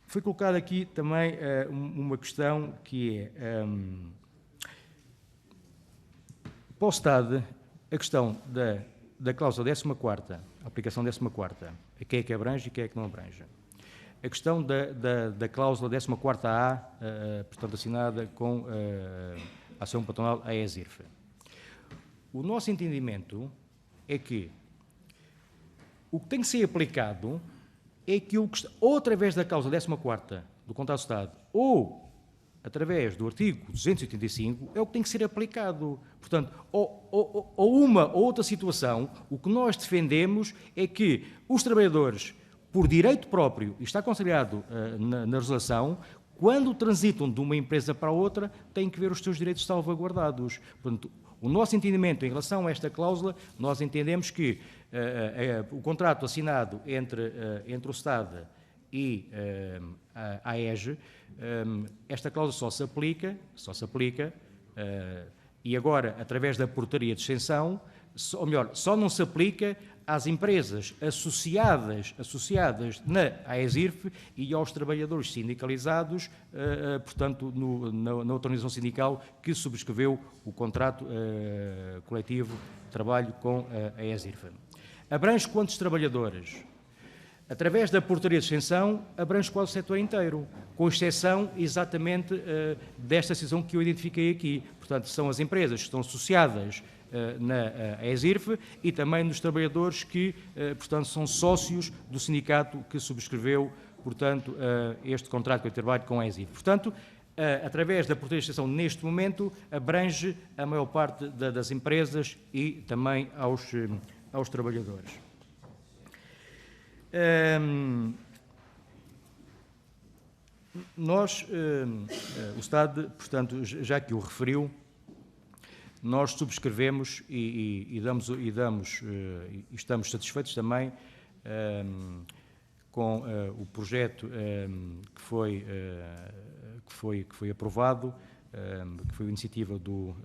Speaker 3: Foi colocada aqui também uma questão que é, para o Estado, a questão da cláusula 14ª, a aplicação 14ª, a quem é que abrange e quem é que não abrange. A questão da cláusula 14ª, portanto, assinada com a ação patronal, a ESIRF. O nosso entendimento é que o que tem que ser aplicado é que ou através da cláusula 14ª do Contrato de Estado ou através do artigo 285 é o que tem que ser aplicado. Portanto, ou uma ou outra situação, o que nós defendemos é que os trabalhadores, por direito próprio, e está consagrado na legislação, quando transitam de uma empresa para outra, têm que ver os seus direitos salvaguardados. Portanto, o nosso entendimento em relação a esta cláusula, nós entendemos que o contrato assinado entre o Estado e a AEG, esta cláusula só se aplica, e agora, através da portaria de extensão, ou melhor, só não se aplica às empresas associadas na AESIRF e aos trabalhadores sindicalizados, portanto, na organização sindical que subscreveu o contrato coletivo de trabalho com a AESIRF. Abrange quantos trabalhadores? Através da portaria de extensão, abrange quase o setor inteiro, com exceção exatamente desta situação que eu identifiquei aqui. Portanto, são as empresas que estão associadas na ESIRF e também nos trabalhadores que, portanto, são sócios do sindicato que subscreveu, portanto, este contrato de trabalho com a ESIRF. Portanto, através da portaria de extensão, neste momento, abrange a maior parte das empresas e também aos trabalhadores. O Estado, portanto, já que o referiu, nós subscrevemos e estamos satisfeitos também com o projeto que foi aprovado que foi a iniciativa do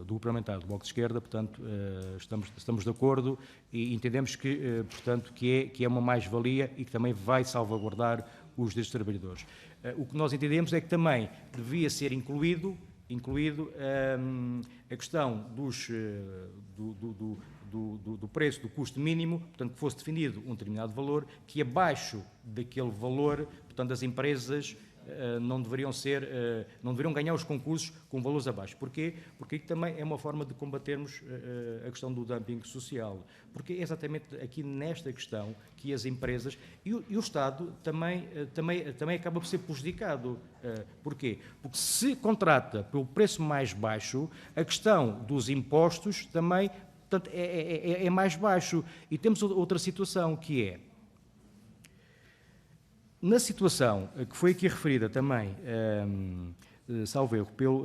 Speaker 3: Grupo Parlamentar do Bloco de Esquerda, portanto, estamos de acordo e entendemos que, portanto, que é uma mais-valia e que também vai salvaguardar os direitos dos trabalhadores. O que nós entendemos é que também devia ser incluído a questão do preço do custo mínimo, portanto, que fosse definido um determinado valor, que abaixo daquele valor, portanto, as empresas não deveriam ganhar os concursos com valores abaixo. Porquê? Porque também é uma forma de combatermos a questão do dumping social. Porque é exatamente aqui nesta questão que as empresas e o Estado também acaba por ser prejudicado. Porquê? Porque se contrata pelo preço mais baixo, a questão dos impostos também, portanto, é mais baixo. E temos outra situação que é, na situação que foi aqui referida também, salvo erro, pelo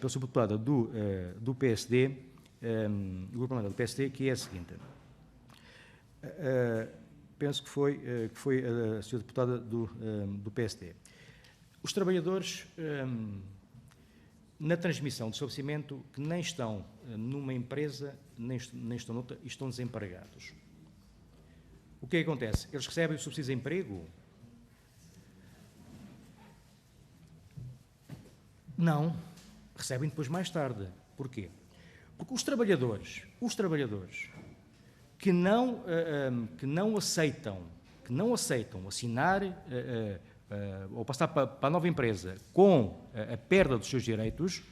Speaker 3: Sr. Deputado do PSD, do Grupo Parlamentar do PSD, que é a seguinte. Penso que foi a Sra. Deputada do PSD. Os trabalhadores, na transmissão de estabelecimento, que nem estão numa empresa, nem estão noutra, e estão desempregados. O que acontece? Eles recebem o subsídio de emprego? Não, recebem depois mais tarde. Porquê? Porque os trabalhadores que não aceitam assinar ou passar para a nova empresa com a perda dos seus direitos,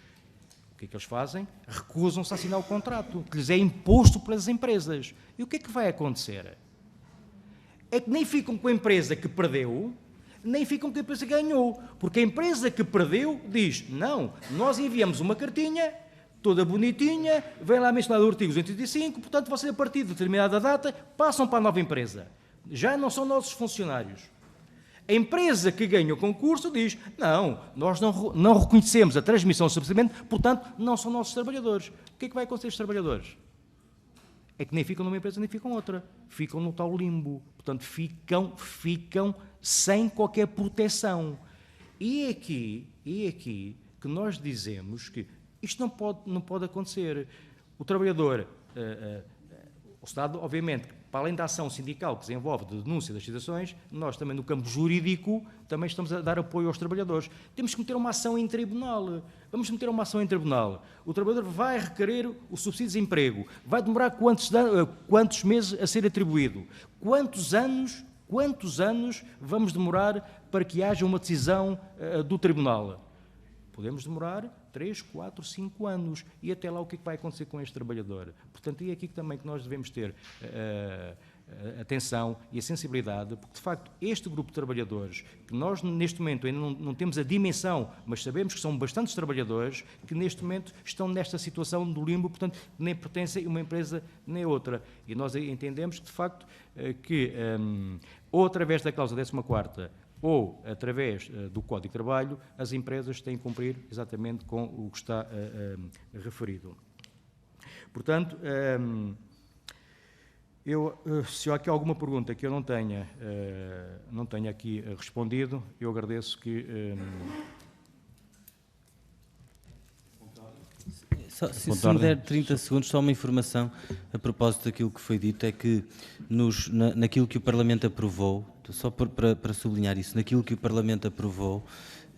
Speaker 3: o que é que eles fazem? Recusam-se a assinar o contrato, que lhes é imposto pelas empresas. E o que é que vai acontecer? É que nem ficam com a empresa que perdeu, nem ficam com a empresa que ganhou, porque a empresa que perdeu diz, não, nós enviamos uma cartinha, toda bonitinha, vem lá mencionado o artigo 235, portanto, vocês a partir de determinada data passam para a nova empresa. Já não são nossos funcionários. A empresa que ganha o concurso diz, não, nós não reconhecemos a transmissão do estabelecimento, portanto, não são nossos trabalhadores. O que é que vai acontecer aos trabalhadores? É que nem ficam numa empresa nem ficam noutra. Ficam no tal limbo. Portanto, ficam sem qualquer proteção. E é aqui que nós dizemos que isto não pode acontecer. O trabalhador, o Estado, obviamente, para além da ação sindical que desenvolve de denúncia das situações, nós também no campo jurídico também estamos a dar apoio aos trabalhadores. Temos que meter uma ação em tribunal. Vamos meter uma ação em tribunal. O trabalhador vai requerer o subsídio de desemprego. Vai demorar quantos meses a ser atribuído? Quantos anos vamos demorar para que haja uma decisão do tribunal? Podemos demorar 3, 4, 5 anos. E até lá o que é que vai acontecer com este trabalhador? Portanto, é aqui também que nós devemos ter atenção e a sensibilidade, porque, de facto, este grupo de trabalhadores, que nós, neste momento, ainda não temos a dimensão, mas sabemos que são bastantes trabalhadores que, neste momento, estão nesta situação do limbo, portanto, nem pertencem a uma empresa nem a outra. E nós entendemos que, de facto, que ou através da cláusula 14ª ou através do Código de Trabalho, as empresas têm que cumprir exatamente com o que está referido. Portanto, se há aqui alguma pergunta que eu não tenha aqui respondido, eu agradeço que...
Speaker 2: Se me der 30 segundos, só uma informação a propósito daquilo que foi dito, é que naquilo que o Parlamento aprovou, só para sublinhar isso, naquilo que o Parlamento aprovou,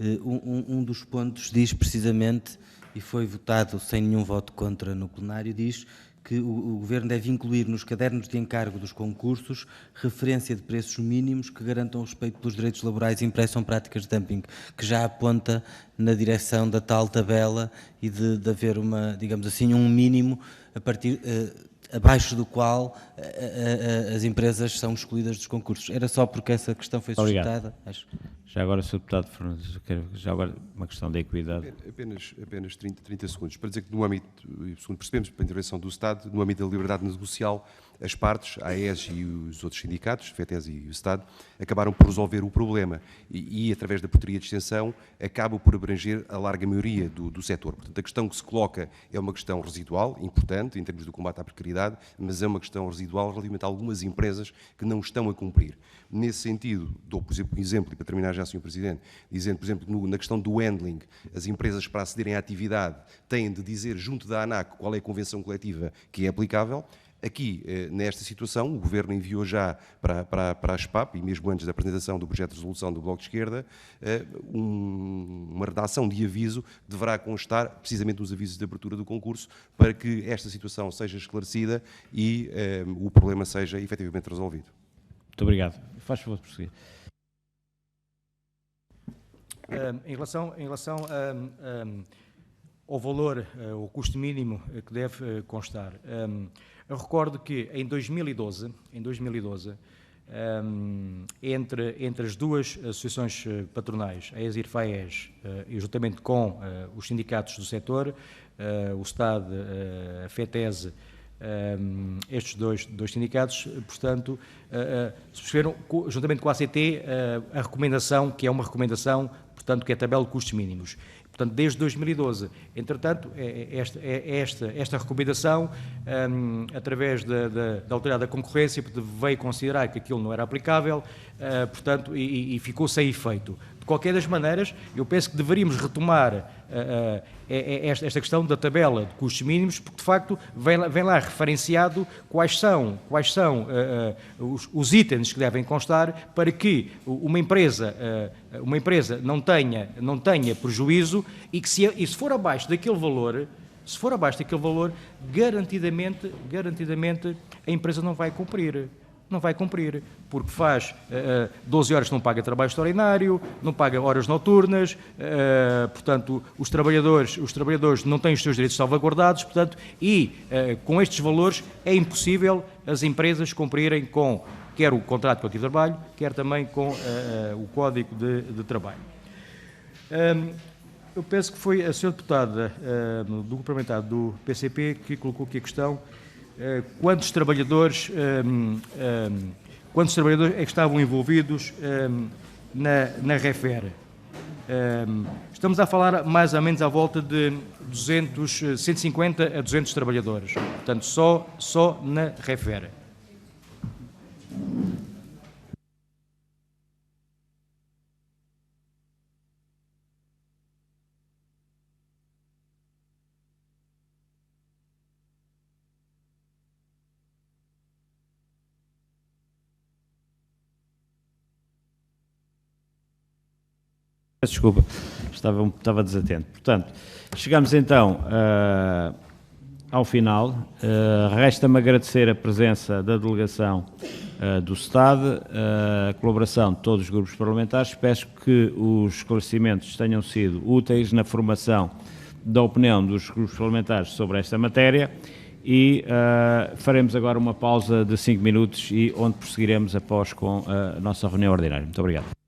Speaker 2: um dos pontos diz precisamente, e foi votado sem nenhum voto contra no plenário, diz que o Governo deve incluir nos cadernos de encargo dos concursos referência de preços mínimos que garantam o respeito pelos direitos laborais e impeçam práticas de dumping, que já aponta na direção da tal tabela e de haver digamos assim, um mínimo a partir abaixo do qual as empresas são excluídas dos concursos. Era só porque essa questão foi suscitada. Acho.
Speaker 1: Já agora, Sr. Deputado Fernandes, já agora uma questão da equidade.
Speaker 4: Apenas 30 segundos. Para dizer que no âmbito, segundo percebemos pela intervenção do Estado, no âmbito da liberdade negocial, as partes, a AES e os outros sindicatos, o FETES e o Estado, acabaram por resolver o problema e através da portaria de extensão, acaba por abranger a larga maioria do setor. Portanto, a questão que se coloca é uma questão residual, importante, em termos do combate à precariedade, mas é uma questão residual relativamente a algumas empresas que não estão a cumprir. Nesse sentido, dou, por exemplo, um exemplo, e para terminar já, Sr. Presidente, dizendo, por exemplo, na questão do handling, as empresas para acederem à atividade têm de dizer junto da ANAC qual é a convenção coletiva que é aplicável. Aqui, nesta situação, o Governo enviou já para a SPAP, e mesmo antes da apresentação do projeto de resolução do Bloco de Esquerda, uma redação de aviso que deverá constar precisamente nos avisos de abertura do concurso para que esta situação seja esclarecida e o problema seja efetivamente resolvido.
Speaker 1: Muito obrigado. Faz favor de prosseguir.
Speaker 3: Em relação ao valor, ao custo mínimo que deve constar, eu recordo que em 2012, entre as duas associações patronais, a ESIR-FAES, e juntamente com os sindicatos do setor, o Estado, a FETES, estes dois sindicatos, portanto, subscreveram, juntamente com a ACT, a recomendação, que é uma recomendação, portanto, que é a tabela de custos mínimos. Portanto, desde 2012. Entretanto, esta recomendação, através da Autoridade da Concorrência, veio considerar que aquilo não era aplicável, portanto, e ficou sem efeito. De qualquer das maneiras, eu penso que deveríamos retomar esta questão da tabela de custos mínimos, porque, de facto, vem lá referenciado quais são os itens que devem constar para que uma empresa não tenha prejuízo e que, se for abaixo daquele valor, garantidamente a empresa não vai cumprir. Porque faz 12 horas que não paga trabalho extraordinário, não paga horas noturnas, portanto, os trabalhadores não têm os seus direitos salvaguardados, portanto, com estes valores é impossível as empresas cumprirem com quer o contrato coletivo de trabalho, quer também com o Código de Trabalho. Eu penso que foi a senhora deputada do Grupo Parlamentar do PCP que colocou aqui a questão quantos trabalhadores é que estavam envolvidos na REFER. Estamos a falar mais ou menos à volta de 150 a 200 trabalhadores, portanto, só na REFER.
Speaker 1: Desculpa, estava desatento. Portanto, chegamos então ao final. Resta-me agradecer a presença da delegação do Estado, a colaboração de todos os grupos parlamentares. Peço que os esclarecimentos tenham sido úteis na formação da opinião dos grupos parlamentares sobre esta matéria e faremos agora uma pausa de 5 minutos onde prosseguiremos após com a nossa reunião ordinária. Muito obrigado.